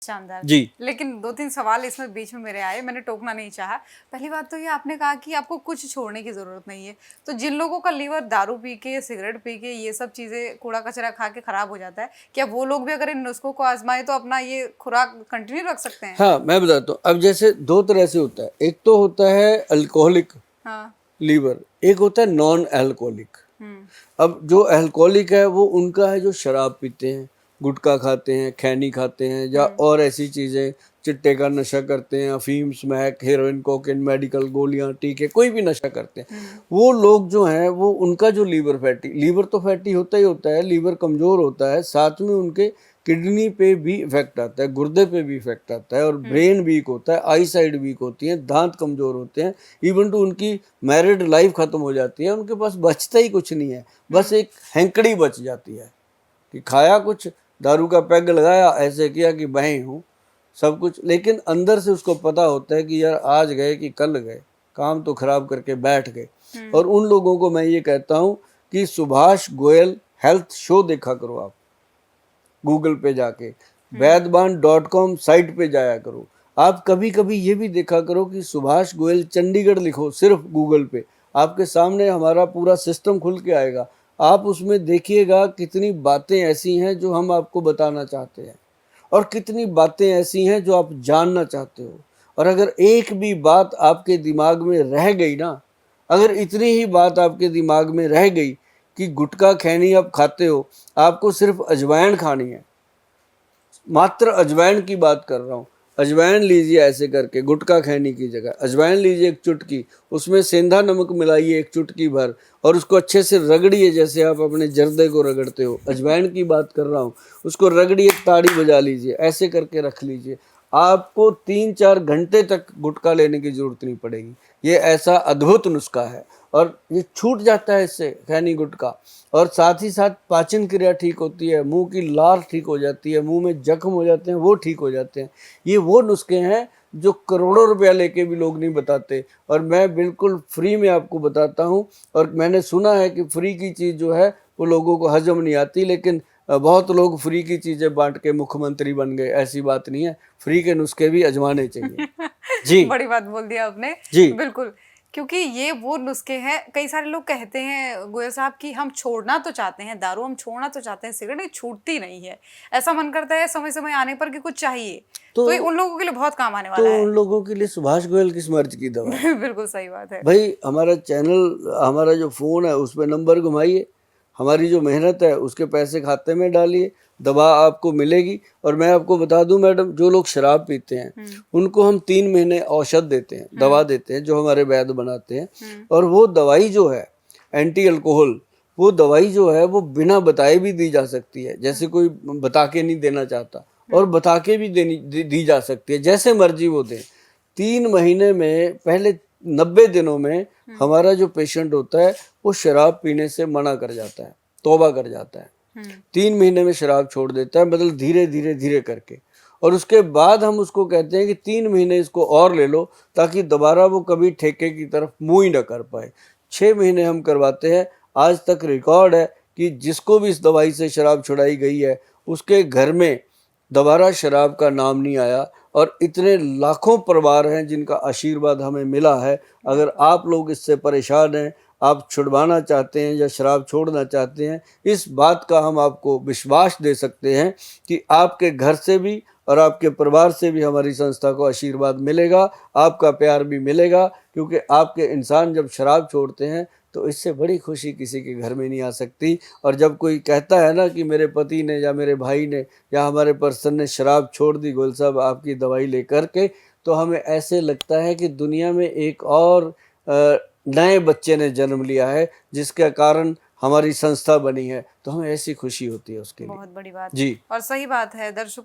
शानदार जी। लेकिन 2-3 सवाल इसमें बीच में मेरे आए, मैंने टोकना नहीं चाहा। पहली बात तो ये आपने कहा कि आपको कुछ छोड़ने की जरूरत नहीं है, तो जिन लोगों का लीवर दारू पी के, सिगरेट पी के, ये सब चीजें कूड़ा कचरा खा के खराब हो जाता है, क्या वो लोग भी अगर इन नुस्खों को आजमाए तो अपना ये खुराक कंटिन्यू रख सकते हैं? हाँ, मैं बताता हूँ। अब जैसे दो तरह से होता है, एक तो होता है अल्कोहलिक हाँ। लीवर, एक होता है नॉन अल्कोहलिक। हम्म। अब जो अल्कोहलिक है वो उनका है जो शराब पीते हैं, गुटखा खाते हैं, खैनी खाते हैं, या और ऐसी चीज़ें, चिट्टे का नशा करते हैं, अफीम, स्मैक, हेरोइन, कोकेन, मेडिकल गोलियां, टीके, कोई भी नशा करते हैं, वो लोग जो हैं वो उनका जो लीवर तो फैटी होता ही होता है, लीवर कमज़ोर होता है, साथ में उनके किडनी पे भी इफेक्ट आता है, गुर्दे पे भी इफेक्ट आता है, और ब्रेन वीक होता है, आई साइड वीक होती है, दांत कमज़ोर होते हैं, इवन टू उनकी मैरिड लाइफ ख़त्म हो जाती है, उनके पास बचता ही कुछ नहीं है, बस एक हैंकड़ी बच जाती है कि खाया कुछ, दारू का पैग लगाया, ऐसे किया कि बहें हूँ सब कुछ, लेकिन अंदर से उसको पता होता है कि यार आज गए कि कल गए, काम तो खराब करके बैठ गए। और उन लोगों को मैं ये कहता हूँ कि सुभाष गोयल हेल्थ शो देखा करो, आप गूगल पे जाके वैद्यबान.com साइट पे जाया करो। आप कभी कभी ये भी देखा करो कि सुभाष गोयल चंडीगढ़ लिखो सिर्फ गूगल पे, आपके सामने हमारा पूरा सिस्टम खुल के आएगा। आप उसमें देखिएगा कितनी बातें ऐसी हैं जो हम आपको बताना चाहते हैं, और कितनी बातें ऐसी हैं जो आप जानना चाहते हो। और अगर एक भी बात आपके दिमाग में रह गई ना, अगर इतनी ही बात आपके दिमाग में रह गई कि गुटखा खैनी आप खाते हो, आपको सिर्फ अजवाइन खानी है, मात्र अजवाइन की बात कर रहा हूँ, अजवाइन लीजिए ऐसे करके, गुटखा खैनी की जगह अजवाइन लीजिए एक चुटकी, उसमें सेंधा नमक मिलाइए एक चुटकी भर, और उसको अच्छे से रगड़िए जैसे आप अपने जर्दे को रगड़ते हो, अजवाइन की बात कर रहा हूँ, उसको रगड़िए, ताड़ी बजा लीजिए, ऐसे करके रख लीजिए, आपको 3-4 घंटे तक गुटखा लेने की जरूरत नहीं पड़ेगी। ये ऐसा अद्भुत नुस्खा है, और ये छूट जाता है इससे खैनी गुटखा, और साथ ही साथ पाचन क्रिया ठीक होती है, मुंह की लार ठीक हो जाती है, मुंह में जख्म हो जाते हैं वो ठीक हो जाते हैं। ये वो नुस्खे हैं जो करोड़ों रुपया लेके भी लोग नहीं बताते, और मैं बिल्कुल फ्री में आपको बताता हूँ। और मैंने सुना है कि फ्री की चीज़ जो है वो लोगों को हजम नहीं आती, लेकिन बहुत लोग फ्री की चीज़ें बांट के मुख्यमंत्री बन गए, ऐसी बात नहीं है, फ्री के नुस्खे भी आजमाने चाहिए। जी बड़ी बात बोल दिया आपने। जी बिल्कुल, क्योंकि ये वो नुस्खे हैं, कई सारे लोग कहते हैं गोयल साहब कि हम छोड़ना तो चाहते हैं दारू, हम छोड़ना तो चाहते हैं सिगरेट, ये छूटती नहीं है, ऐसा मन करता है समय समय आने पर कि कुछ चाहिए, तो ये उन लोगों के लिए बहुत काम आने वाला है। उन लोगों के लिए सुभाष गोयल किस मर्ज की दवा है? बिल्कुल सही बात है भाई, हमारा चैनल, हमारा जो फ़ोन है उस पर नंबर घुमाइए, हमारी जो मेहनत है उसके पैसे खाते में डालिए, दवा आपको मिलेगी। और मैं आपको बता दूं मैडम, जो लोग शराब पीते हैं उनको हम 3 महीने औषध देते हैं, दवा देते हैं, जो हमारे वैद्य बनाते हैं, और वो दवाई जो है एंटी अल्कोहल, वो दवाई जो है वो बिना बताए भी दी जा सकती है, जैसे कोई बता के नहीं देना चाहता, और बता के भी दी जा सकती है, जैसे मर्जी वो दें। 3 महीने में, पहले 90 दिनों में हमारा जो पेशेंट होता है वो शराब पीने से मना कर जाता है, तौबा कर जाता है, 3 महीने में शराब छोड़ देता है, मतलब धीरे धीरे धीरे करके। और उसके बाद हम उसको कहते हैं कि 3 महीने इसको और ले लो, ताकि दोबारा वो कभी ठेके की तरफ मुँह ही ना कर पाए। 6 महीने हम करवाते हैं। आज तक रिकॉर्ड है कि जिसको भी इस दवाई से शराब छुड़ाई गई है उसके घर में दोबारा शराब का नाम नहीं आया, और इतने लाखों परिवार हैं जिनका आशीर्वाद हमें मिला है। अगर आप लोग इससे परेशान हैं, आप छुड़वाना चाहते हैं या शराब छोड़ना चाहते हैं, इस बात का हम आपको विश्वास दे सकते हैं कि आपके घर से भी और आपके परिवार से भी हमारी संस्था को आशीर्वाद मिलेगा, आपका प्यार भी मिलेगा, क्योंकि आपके इंसान जब शराब छोड़ते हैं तो इससे बड़ी खुशी किसी के घर में नहीं आ सकती। और जब कोई कहता है ना कि मेरे पति ने या मेरे भाई ने या हमारे पर्सन ने शराब छोड़ दी गोयल साहब आपकी दवाई लेकर के, तो हमें ऐसे लगता है कि दुनिया में एक और नए बच्चे ने जन्म लिया है, जिसके कारण हमारी संस्था बनी है, तो हमें ऐसी खुशी होती है उसके लिए। बहुत बड़ी बात जी। और सही बात है दर्शकों।